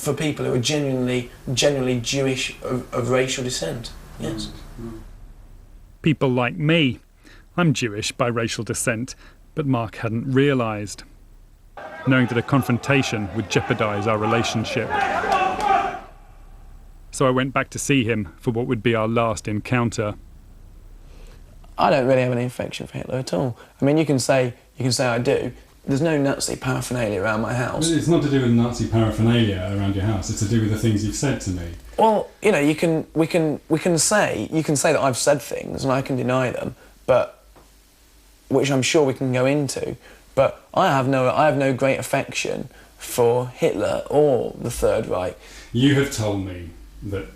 for people who are genuinely Jewish of racial descent. Yes. People like me. I'm Jewish by racial descent, but Mark hadn't realised, knowing that a confrontation would jeopardise our relationship. So I went back to see him for what would be our last encounter. I don't really have any affection for Hitler at all. I mean, you can say I do. There's no Nazi paraphernalia around my house. It's not to do with Nazi paraphernalia around your house. It's to do with the things you've said to me. Well, you know, you can say that I've said things and I can deny them, but which I'm sure we can go into. But I have no great affection for Hitler or the Third Reich. You have told me that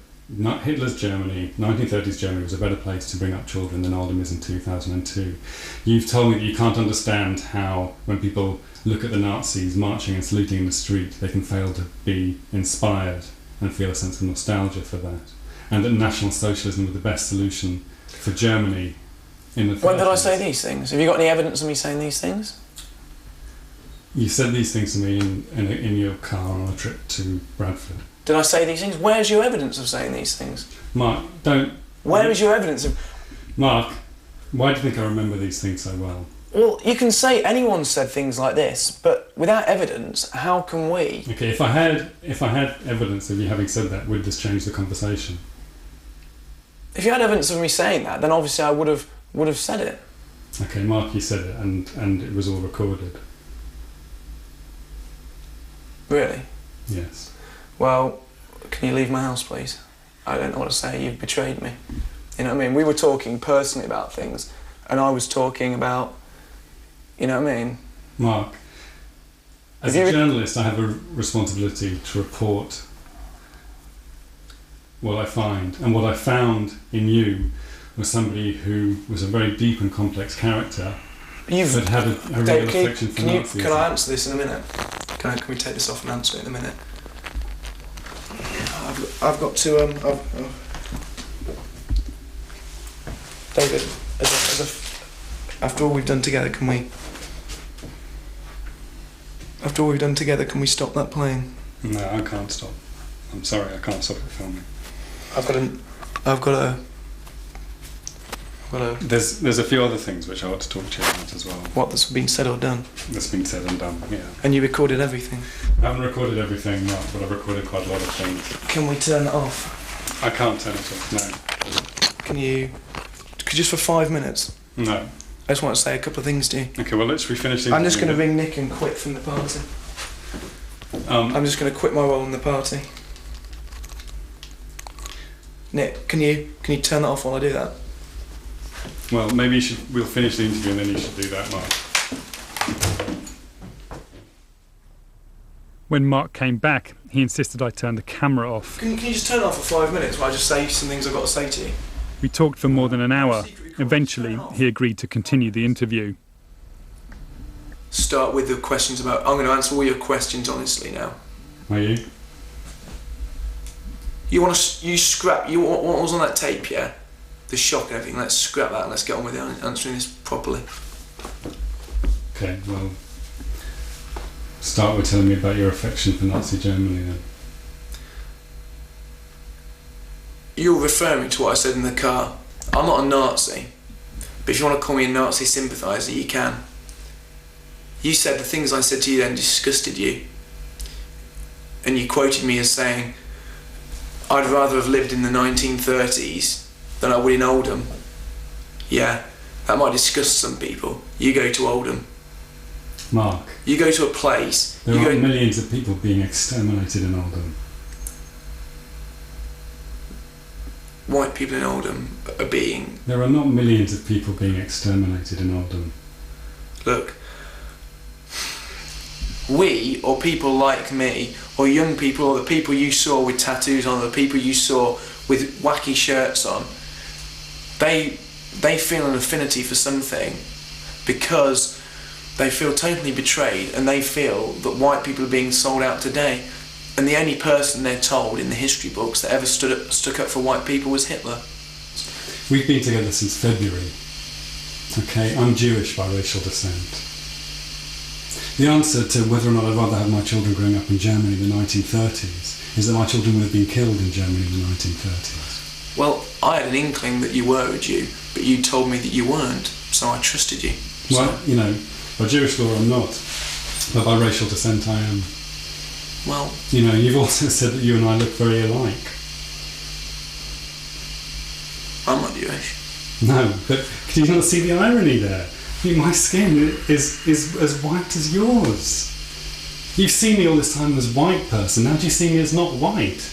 Hitler's Germany, 1930s Germany, was a better place to bring up children than Oldham is in 2002. You've told me that you can't understand how, when people look at the Nazis marching and saluting in the street, they can fail to be inspired and feel a sense of nostalgia for that. And that National Socialism was the best solution for Germany in the 30s. When did I say these things? Have you got any evidence of me saying these things? You said these things to me in your car on a trip to Bradford. Did I say these things? Where's your evidence of saying these things? Mark, don't... Where is your evidence of... Mark, why do you think I remember these things so well? Well, you can say anyone said things like this, but without evidence, how can we? Okay, if I had evidence of you having said that, would this change the conversation? If you had evidence of me saying that, then obviously I would have said it. Okay, Mark, you said it, and it was all recorded. Really? Yes. Well, can you leave my house, please? I don't know what to say. You've betrayed me. You know what I mean? We were talking personally about things, and I was talking about, you know what I mean? Mark, as a journalist, I have a responsibility to report what I find, and what I found in you was somebody who was a very deep and complex character, but had a real affection for Nazis. Can I answer this in a minute? Can we take this off and answer it in a minute? I've got to David, after all we've done together, can we stop that playing? No, I can't stop. I'm sorry, I can't stop it filming. I've got a. There's a few other things which I want to talk to you about as well. What, that's been said or done? That's been said and done, yeah. And you recorded everything? I haven't recorded everything, no, but I've recorded quite a lot of things. Can we turn it off? I can't turn it off, no. Could you just for 5 minutes? No. I just want to say a couple of things to you. Okay, well, let's refinish the I'm just going to ring Nick and quit from the party. I'm just going to quit my role in the party. Nick, can you turn that off while I do that? Well, maybe we'll finish the interview and then you should do that, Mark. When Mark came back, he insisted I turn the camera off. Can you just turn it off for 5 minutes while I just say some things I've got to say to you? We talked for more than an hour. Eventually, he agreed to continue the interview. Start with the questions about... I'm going to answer all your questions honestly now. Are you? You want to... You scrap... What was on that tape, yeah? The shock and everything. Let's scrap that and let's get on with it, answering this properly. Okay, well... Start with telling me about your affection for Nazi Germany then. You're referring to what I said in the car. I'm not a Nazi, but if you want to call me a Nazi sympathiser, you can. You said the things I said to you then disgusted you. And you quoted me as saying, I'd rather have lived in the 1930s than I would in Oldham. Yeah, that might disgust some people. You go to Oldham. Mark. You go to a place... There are millions of people being exterminated in Oldham. White people in Oldham are being... There are not millions of people being exterminated in Oldham. Look, we, or people like me, or young people, or the people you saw with tattoos on, or the people you saw with wacky shirts on, they feel an affinity for something because they feel totally betrayed and they feel that white people are being sold out today. And the only person they're told in the history books that ever stuck up for white people was Hitler. We've been together since February. Okay, I'm Jewish by racial descent. The answer to whether or not I'd rather have my children growing up in Germany in the 1930s is that my children would have been killed in Germany in the 1930s. Well, I had an inkling that you were a Jew, but you told me that you weren't, so I trusted you. Well, you know, by Jewish law I'm not, but by racial descent I am. Well... You know, you've also said that you and I look very alike. I'm not Jewish. No, but do you not see the irony there? I mean, my skin is as white as yours. You've seen me all this time as white person, now do you see me as not white?